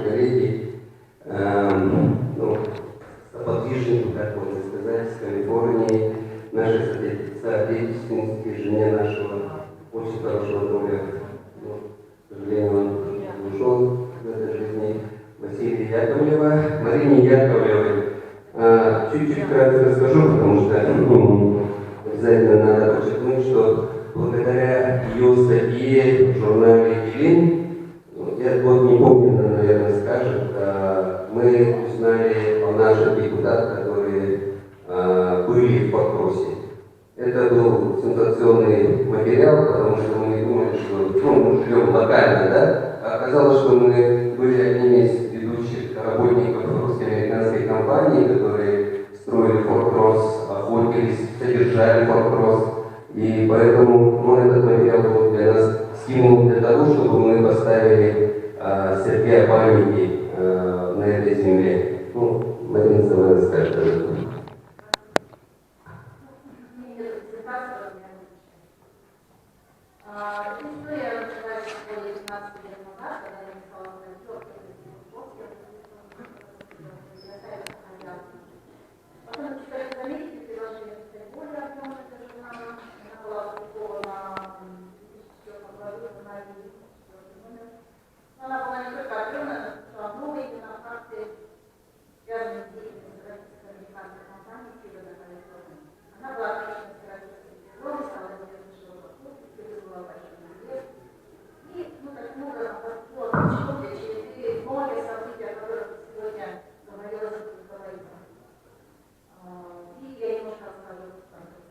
коллеги, соподвижники, как можно сказать, с Калифорнии, наши соотечественники, жене нашего очень хорошего друга, к сожалению, он ушел из этой жизни, Василия Яковлева, Марине Яковлевой. Чуть-чуть вкратце расскажу, потому что обязательно надо подчеркнуть, что благодаря ее статье в журнале «Елин», я год не помню, наверное, скажет, мы узнали о наших депутатах, которые были в Покросе. Это был сенсационный материал, потому что мы думали, что мы живем локально, да? А оказалось, что мы были одними из ведущих работников русско-американской компании, которые строили Форт Росс, охотились, содержали Форт Росс. И поэтому этот материал был для нас стимул для того, чтобы мы поставили Сергея памяти на этой земле. Марина сама расскажет об этом. История началась более 15 лет назад, когда я написала статью потом читали в Америке, предложили написать более объемную эту журналу. Она была опубликована в 2004 году, в мае 2004 номер. Но она была не только объемная, но новые именно факты, связанные с деятельностью российско-американской компании Северной Калифорнии. Она была отлично с российским переводом, стала известна широкой публике, вызвала большой интерес. И, таким образом, было ключом для череды многих событий, о которых сегодня говорилось и говорится. И я немножко расскажу об этом.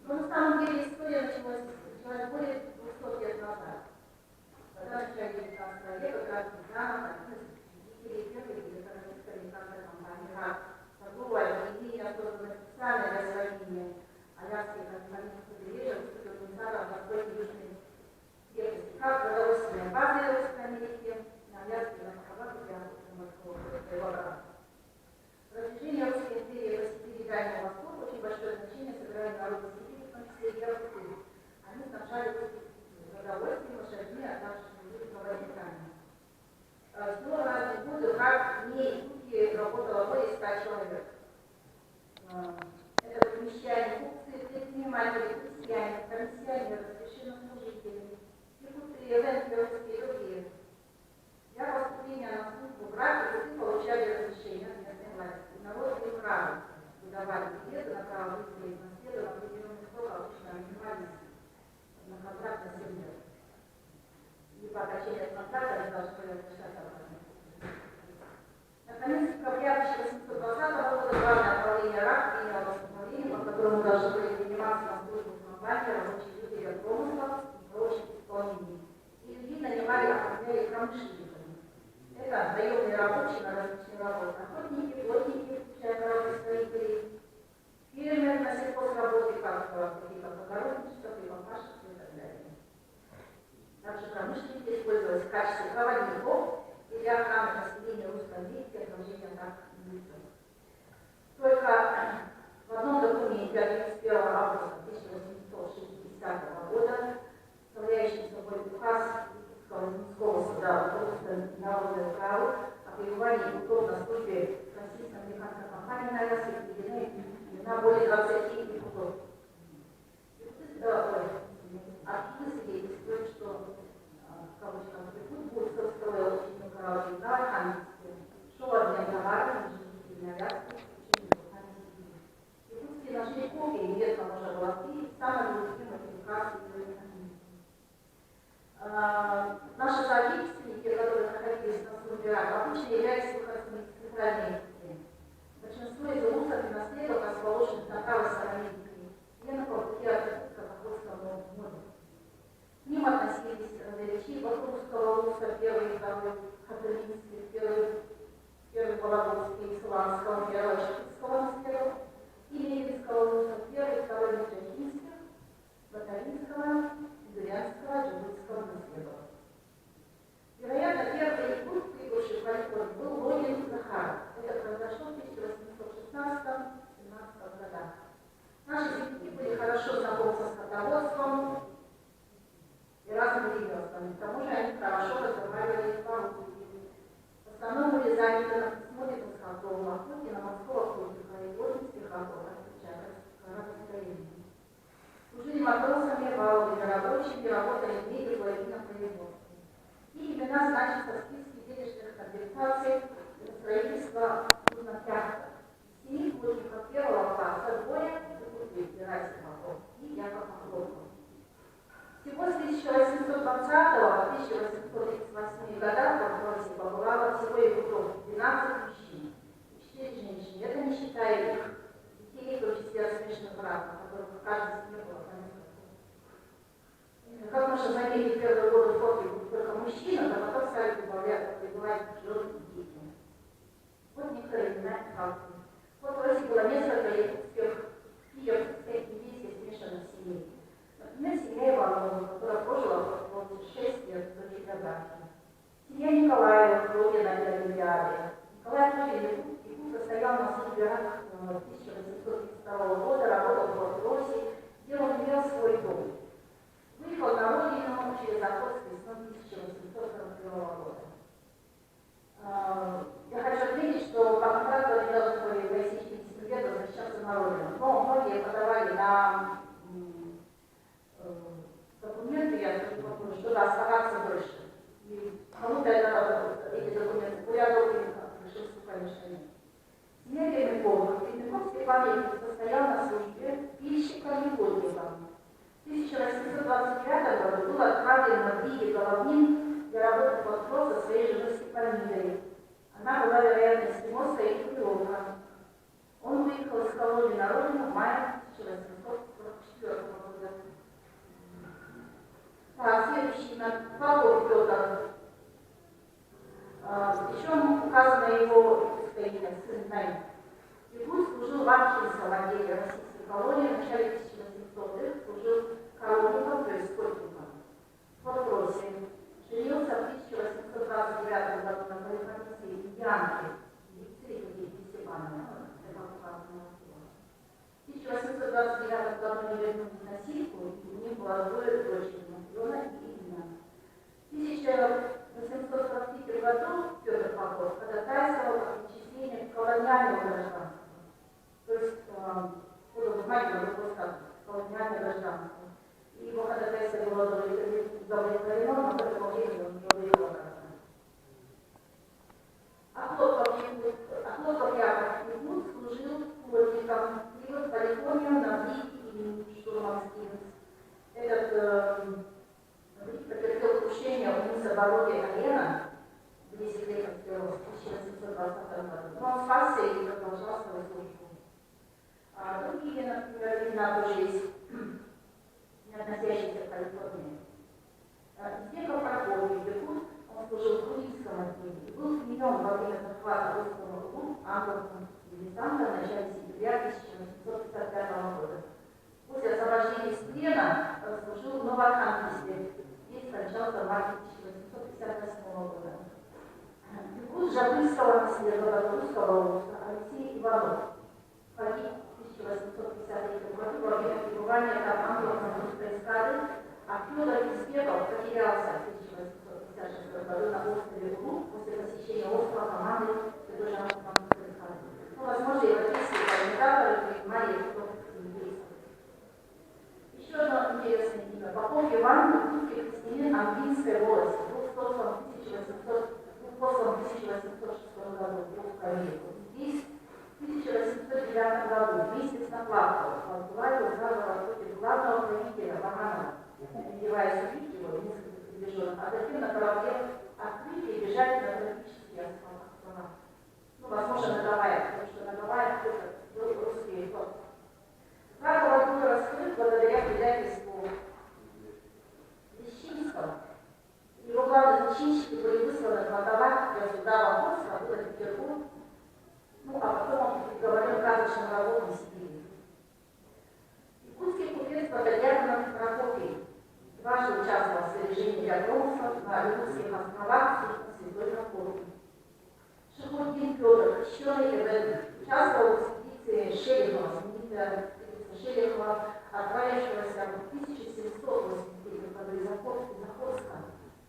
Но на самом деле история началась более 200 лет назад. Когда в начале 19 века как раз Бизанов, один из учредителей первой американской компании РАК, торговое объединение, созданное специально для сохранения Аляски как экономического побережья, выступил инициатором настройки южной крепости, как продовольственная база Русской Америки на Аляске и на островах для морского флота. Продвижение Русской империи по Сибири и Дальнему Востоку очень большое значение сыграли народы Сибири, в том числе и Иркутск. Они снабжали продовольствием, лошадьми, а также проводниками. В разные годы враг вне Иркутии работало более 100 человек. Это крестьяне, купцы, предприниматели, крестьяне, комиссионеры, священнослужители, иркутские, венские и другие. Для поступления на службу в РАК иркутцы получали разрешение от местной власти. Народные правы выдавали билеты на право выставить наследие на определенный срок, обычно минимальный, на контракт на 7 лет. И по окончании контракта они должны были начать обратно. Наконец, в декабре 1820 года главное правление РАК приняло постановление, по которому должны были приниматься на службу в компании рабочие люди от промыслов и прочих исполнений. И людей нанимали, оформляли промышленниками. Это наемные рабочие на различные работы, охотники, плотники, включая народных строителей, фермеры на сельхозработы, как огородничество, хлебопашество и так далее. Также промышленники использовались в качестве проводников и для охраны населения русской Америки от рождения так лиц. Только в одном документе от 31 августа 1860 года, представляющий собой указ Коломенского суда Русское народное право о воевании путов на службе российско-американской компании на Аляске, приведены имена более 20 путов. Архивы свидетельствуют, что в кавычках «Иркут Бурцев строил очень корабль на Архангельске, шел обмен товарами между жителями Аляски и жителями Сибири. Иркутские нашли копии неизвестного мужа Балаки, самой любимой публикации Наши соотечественники, которые находились на службе РАК, обычно являлись выходцами из Центральной Америки. Большинство из улусов и наследок, расположенных на правой стороне реки, именно по пути от Иркутска к Охотскому морю. К ним относились родовичи Бахрусского улуса, первый и второй, Хаталинский, первый Вологодский, Славского, первого Шахтского наследов, и Левинского улуса, первый, второй Митрохинских, Батаринского, Гурянского, Джубыльского наследов. Вероятно, первый якут, прибывший в Калифорнию, был Логин Захаров. Это произошло в 1816-17 годах. Наши земляки были хорошо знакомы со скотоводством и разными ремеслами. К тому же они хорошо разговаривали по охоте на морского охотника и горных охот Октябрьской. Служили матросами, валовыми рабочими, работали в мире на производстве. И имена значатся в списке денежных компенсаций за строительство судна-яхта. Семи плотников первого класса двое Герасимов и Яков Орлов. Всего с 1820 по 1838 годах в Форсе побывало всего его 12 мужчин и 4 женщины. Это не считая их детей, в том числе от смешанных браков, которых в каждой семье было по несколько. Как можно заметить, в первые годы форте были только мужчины, а потом стали прибывать жены и дети. Вот некоторые имена и факты. Вот в России было несколько якутских индийских смешанных семей. Например, семья Иванова, которая прожила в 6 лет до фотографии. Семья Николаева, родина Олимпиады. Николай Якут состоял на службе 1832 года, работал в Форт-Росси, где он имел свой дом. Выехал на родину через Охотск весной 1841 года. Я хочу отметить, что по контракту они должны были в российских лет возвращаться на родину. Но многие подавали на документы, я скажу, чтобы оставаться дольше. И кому-то эти документы порядок, большинству, конечно, нет. Семья Пермякова. Пермяков Степан Яков состоял на службе пильщиком и плотником. В 1829 году был отправлен на Бриге Головнин для работы под кров со своей женой Степанидой. Она была, вероятно, эскимосская экипировка. Он выехал из колонии на родину в мае 1844 года. Так, следующий Павлов Петр. Причем указано его имя, сын Наим. Якут служил в Анхельском отделе российской колонии в начале 1800-х, служил колонником, то есть скотником. В Форт-Россе. Женился в 1829 году на полифонице Янки, Екатерине Степановне. В 1829 году они вернулись на Сильку, и у них было двое дочерей, Матрена и Ирина. В 1843 году Петр Попов ходатайствовал о причислении к колониальному гражданству, то есть мать его статус, колониальное гражданство. И его ходатайство было удовлетворено, но в этом времени он не выиграл гражданство. Оклопов Яков Якут служил плотником и в Калифорнии на Бриге и Штурманских. Этот Бриг потерпел крушение у мыса Боровья Алена в 10 лет в 1820 году. Но он спасся и продолжал свою службу. Другие, например, имена тоже есть, не относящиеся к Калифорнии. Избеков Прокофий Якут, он служил в Курильском отделе, был применен во время захвата русского РУ английского десанта в начале сентября 1855 года. После освобождения из плена служил в Новоархангельске и скончался в марте 1858 года. Якут Жабыльского наследовал русского руса Алексей Иванов погиб в 1853 году во время пребывания там англо-французской эскады, а Федор Избеков потерялся в 1856 году на острове Уру после посещения острова команды французской эскады. Ну, возможно, европейские комментаторы принимали его еврейских. Еще одно интересное имя. Попов Иван, русский христианин Английской волости, был послан в 1806 году в Америку. Здесь в 1809 году вместе с Наплавковым возглавил заговор против главного правителя Ваганова, намереваясь убить его и нескольких приближенных, а затем на корабле открыть и бежать на тропические острова. Ну, возможно, на Гавайях, потому что на Гавайях был русский флот. Заговор был раскрыт благодаря предательству Лещинского. Его главные зачинщики были высланы в Аталак для суда в Охотск, был Петербург. Ну, а потом он приговорен к казачным работам в Сибири. Якутский купец Водоярнов Прокофий дважды участвовал в снаряжении для промыслов на Якутских островах Святой Прокофий. Шахмудин Петр, крещеный Эвен, участвовал в экспедиции Шелихова, знаменитая экспедиция Шелихова, отправившегося в 1783 году из Охотска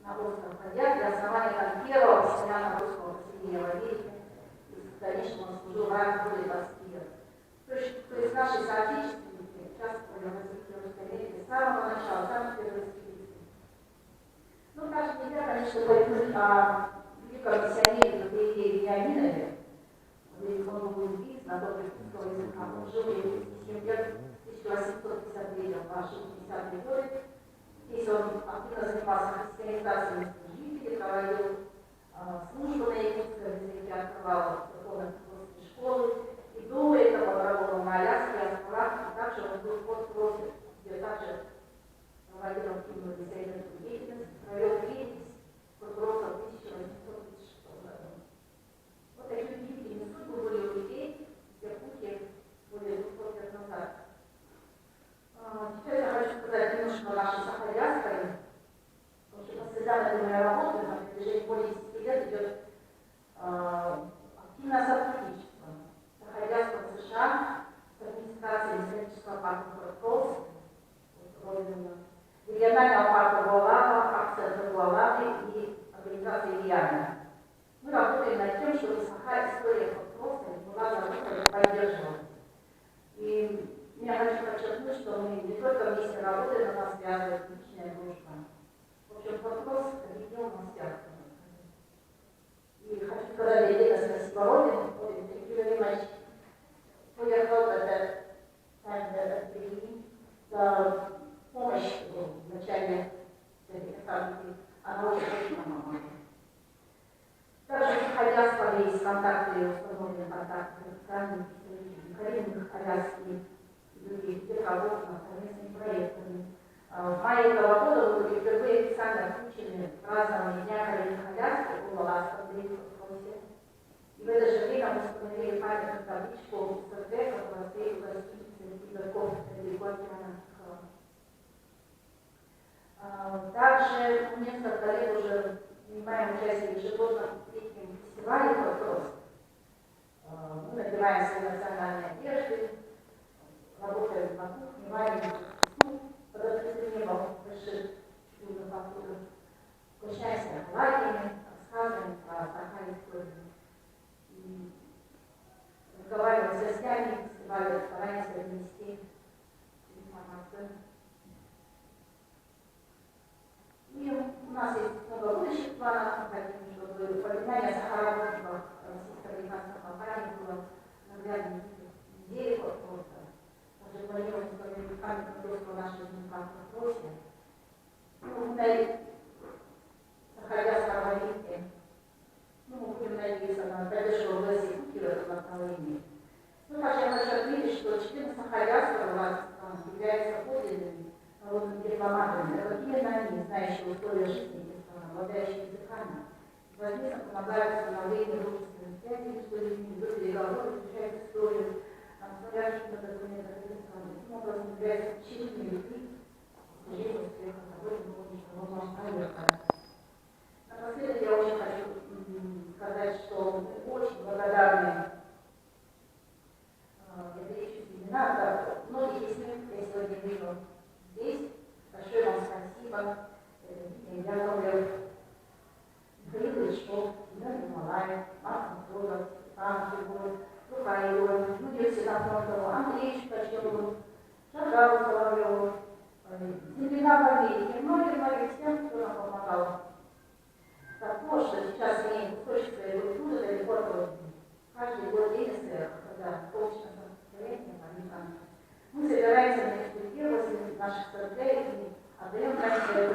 на остров Ходяк для основания первого постоянного русского поселения в Америке и дальнейшего служения. служил в армии более 20 лет. То есть наши соотечественники участвовали в развитии русской Америки с самого начала, самых первых экспедиций. Ну, также нельзя, конечно, говорить о великом миссионере Илье Вениаминове. Он был убит, знаток русского языка. Он жил 7 лет в 1853 по 60-е годы. Здесь он активно занимался христианизацией жителей, проводил службу на якутском языке, открывал церковно-приходские школы. И до этого работал на Аляске, и также он был в Форт-Россе, где также проводил активную исследовательскую деятельность, провел перепись Форт-Росса в 1836 году. Вот такие удивительные судьбы были у людей в Якутии более 200 лет назад. Теперь я хочу сказать немножко о нашей Сахалинской, потому что по следам этой моей работы на протяжении более 10 лет идет активное сотрудничество Сахалинского США с администрацией исторического парка Форт-Росс, регионального парка Гуалава, акция Гуалавы и организации Ильяна. Мы работаем над тем, чтобы история Форт-Росса была забыта и поддерживалась. И я хочу подчеркнуть, что мы не только вместе работаем, но нас связывает личная дружба. В общем, Форт-Росс объединил нас всех. И хочу сказать отдельно спасибо Робину. Thank you very much for your help at that time, at the beginning. За помощь в начале этих событий. Она очень помогла. Также в Аляске есть контакты, установлены контакты с официальными представителями коренных аляских и других тех работ над совместными проектами. В мае этого года мы были впервые официально включены в празднование Дня коренных аляски у Аласка в Дрейфорсе. И в это же время мы установили памятную табличку СРТ, которая стоит в гостинице Игорьков недалеко от Киранского. Также несколько лет уже принимаем участие в ежегодном летнем фестивале «Форт-Росс». Мы надеваем свои национальные одежды, работаем на кухне, варим весну под открытым небом, решив чудо посуду, угощаемся оладьями, рассказываем про Сахалинскую и разговариваем с гостями фестиваля, стараемся донести информацию. И у нас есть много будущих планов, мы хотим, чтобы упоминание Сахара-Божьего российско-американской компании было наглядной неделе Форт-Росса. Также планируем установить памятную доску нашей администрации в Форт-Россе. Ну, на Сахалинском моменте, мы будем надеяться на поддержку власти в этом направлении. Ну, также я хочу отметить, что члены Сахалинского власти являются подлинными народными дипломатами. Это именно они, знающие условия жизни этих стран, обладающие языками, возможно, помогают установлению дружественных связей между людьми, ведут переговоры, изучают историю, настоящих документов этой страны. Таким образом, являются очевидными людьми, достижением успеха, который можно проверить. Напоследок я очень хочу сказать, что мы очень благодарны. Я перечислю имена, да, многих из них я сегодня вижу здесь. Большое вам спасибо. Яковлев Михаил Ильичков, Семен Ермолаев, Марк Махрозов, Степан Фигуров, Лука Егоров, Юрий Синофронтову, Андрей Шукачеву, Шагару Соловьеву, земляка в Америке, многим всем, кто нам помогал. То, что сейчас имеет кусочек своей культуры далеко от родины. Каждый год ДНСР, когда точно состояние американцев, мы собираемся на экспертизу наших стратегий, отдаем свои